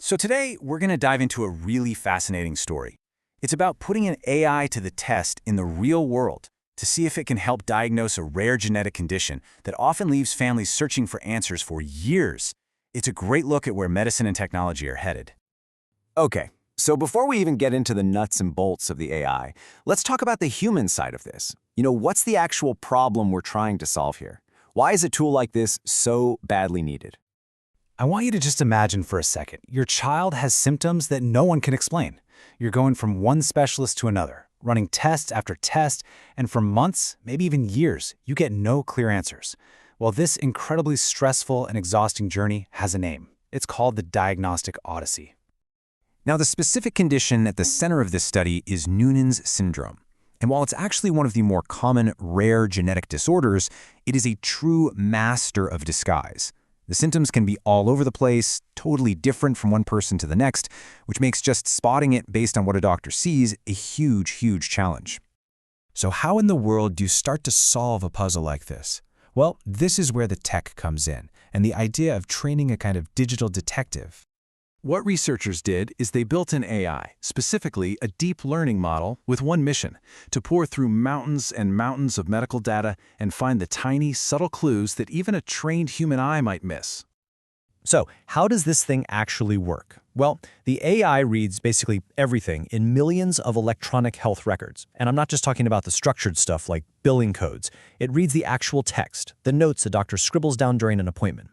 So today, we're going to dive into a really fascinating story. It's about putting an AI to the test in the real world to see if it can help diagnose a rare genetic condition that often leaves families searching for answers for years. It's a great look at where medicine and technology are headed. Okay, so before we even get into the nuts and bolts of the AI, let's talk about the human side of this. What's the actual problem we're trying to solve here? Why is a tool like this so badly needed? I want you to just imagine for a second, your child has symptoms that no one can explain. You're going from one specialist to another, running test after test, and for months, maybe even years, you get no clear answers. Well, this incredibly stressful and exhausting journey has a name. It's called the Diagnostic Odyssey. Now, the specific condition at the center of this study is Noonan's syndrome. And while it's actually one of the more common rare genetic disorders, it is a true master of disguise. The symptoms can be all over the place, totally different from one person to the next, which makes just spotting it based on what a doctor sees a huge, huge challenge. So how in the world do you start to solve a puzzle like this? Well, this is where the tech comes in, and the idea of training a kind of digital detective. What researchers did is they built an AI, specifically a deep learning model, with one mission: to pore through mountains and mountains of medical data and find the tiny, subtle clues that even a trained human eye might miss. So, how does this thing actually work? Well, the AI reads basically everything in millions of electronic health records. And I'm not just talking about the structured stuff like billing codes. It reads the actual text, the notes a doctor scribbles down during an appointment.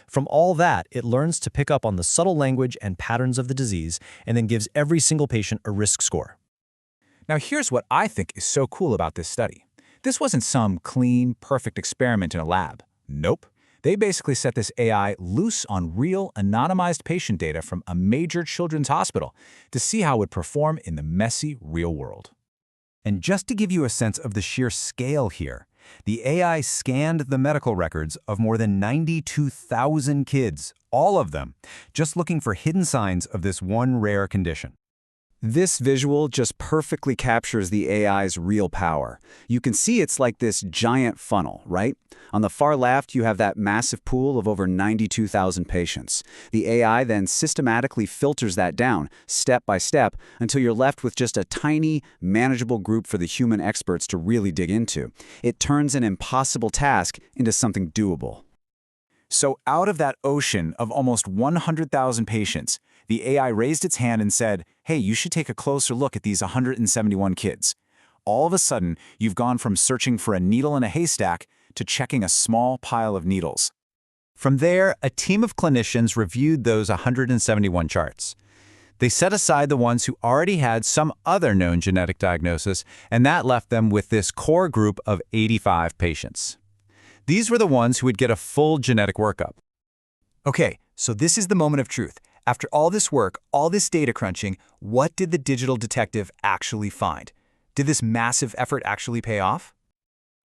From all that, it learns to pick up on the subtle language and patterns of the disease and then gives every single patient a risk score. Now, here's what I think is so cool about this study. This wasn't some clean, perfect experiment in a lab. Nope. They basically set this AI loose on real, anonymized patient data from a major children's hospital to see how it would perform in the messy real world. And just to give you a sense of the sheer scale here, the AI scanned the medical records of more than 92,000 kids, all of them, just looking for hidden signs of this one rare condition. This visual just perfectly captures the AI's real power. You can see it's like this giant funnel, right? On the far left, you have that massive pool of over 92,000 patients. The AI then systematically filters that down, step by step, until you're left with just a tiny, manageable group for the human experts to really dig into. It turns an impossible task into something doable. So out of that ocean of almost 100,000 patients, the AI raised its hand and said, hey, you should take a closer look at these 171 kids. All of a sudden, you've gone from searching for a needle in a haystack to checking a small pile of needles. From there, a team of clinicians reviewed those 171 charts. They set aside the ones who already had some other known genetic diagnosis, and that left them with this core group of 85 patients. These were the ones who would get a full genetic workup. Okay, so this is the moment of truth. After all this work, all this data crunching, what did the digital detective actually find? Did this massive effort actually pay off?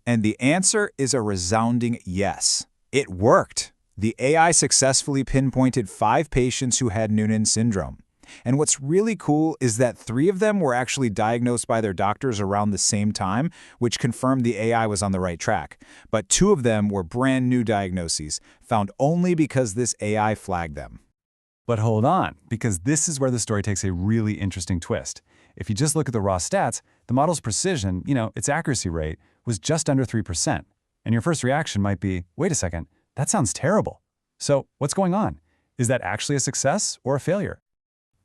And the answer is a resounding yes. It worked. The AI successfully pinpointed 5 patients who had Noonan syndrome. And what's really cool is that 3 of them were actually diagnosed by their doctors around the same time, which confirmed the AI was on the right track. But 2 of them were brand new diagnoses, found only because this AI flagged them. But hold on, because this is where the story takes a really interesting twist. If you just look at the raw stats, the model's precision, its accuracy rate, was just under 3%. And your first reaction might be, wait a second, that sounds terrible. So what's going on? Is that actually a success or a failure?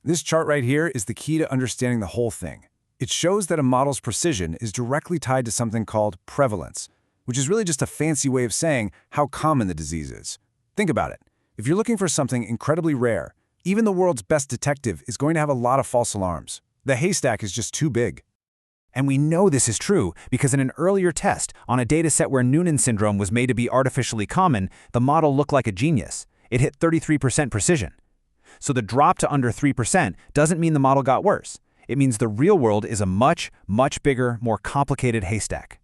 This chart right here is the key to understanding the whole thing. It shows that a model's precision is directly tied to something called prevalence, which is really just a fancy way of saying how common the disease is. Think about it. If you're looking for something incredibly rare, even the world's best detective is going to have a lot of false alarms. The haystack is just too big. And we know this is true because in an earlier test, on a data set where Noonan syndrome was made to be artificially common, the model looked like a genius. It hit 33% precision. So the drop to under 3% doesn't mean the model got worse. It means the real world is a much, much bigger, more complicated haystack.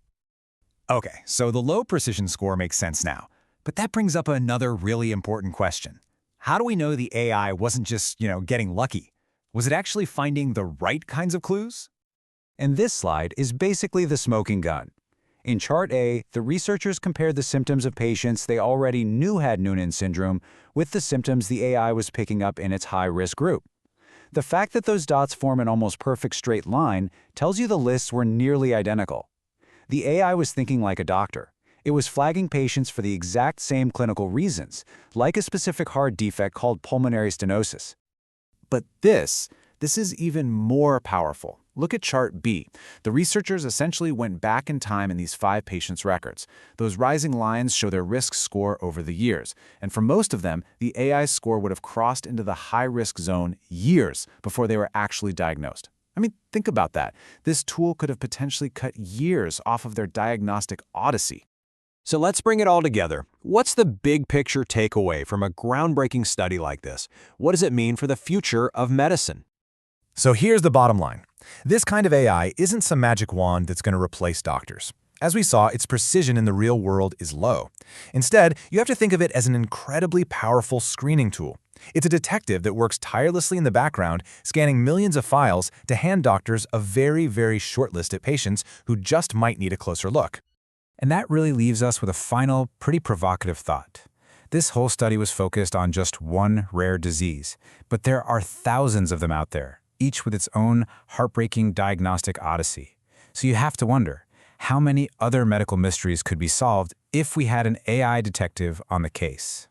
Okay, so the low precision score makes sense now. But that brings up another really important question. How do we know the AI wasn't just, getting lucky? Was it actually finding the right kinds of clues? And this slide is basically the smoking gun. In Chart A, the researchers compared the symptoms of patients they already knew had Noonan syndrome with the symptoms the AI was picking up in its high-risk group. The fact that those dots form an almost perfect straight line tells you the lists were nearly identical. The AI was thinking like a doctor. It was flagging patients for the exact same clinical reasons, like a specific heart defect called pulmonary stenosis. But this is even more powerful. Look at Chart B. The researchers essentially went back in time in these 5 patients' records. Those rising lines show their risk score over the years. And for most of them, the AI score would have crossed into the high-risk zone years before they were actually diagnosed. I mean, think about that. This tool could have potentially cut years off of their diagnostic Odyssey. So let's bring it all together. What's the big picture takeaway from a groundbreaking study like this? What does it mean for the future of medicine? So here's the bottom line. This kind of AI isn't some magic wand that's going to replace doctors. As we saw, its precision in the real world is low. Instead, you have to think of it as an incredibly powerful screening tool. It's a detective that works tirelessly in the background, scanning millions of files to hand doctors a very, very short list of patients who just might need a closer look. And that really leaves us with a final, pretty provocative thought. This whole study was focused on just one rare disease, but there are thousands of them out there, each with its own heartbreaking diagnostic odyssey. So you have to wonder, how many other medical mysteries could be solved if we had an AI detective on the case?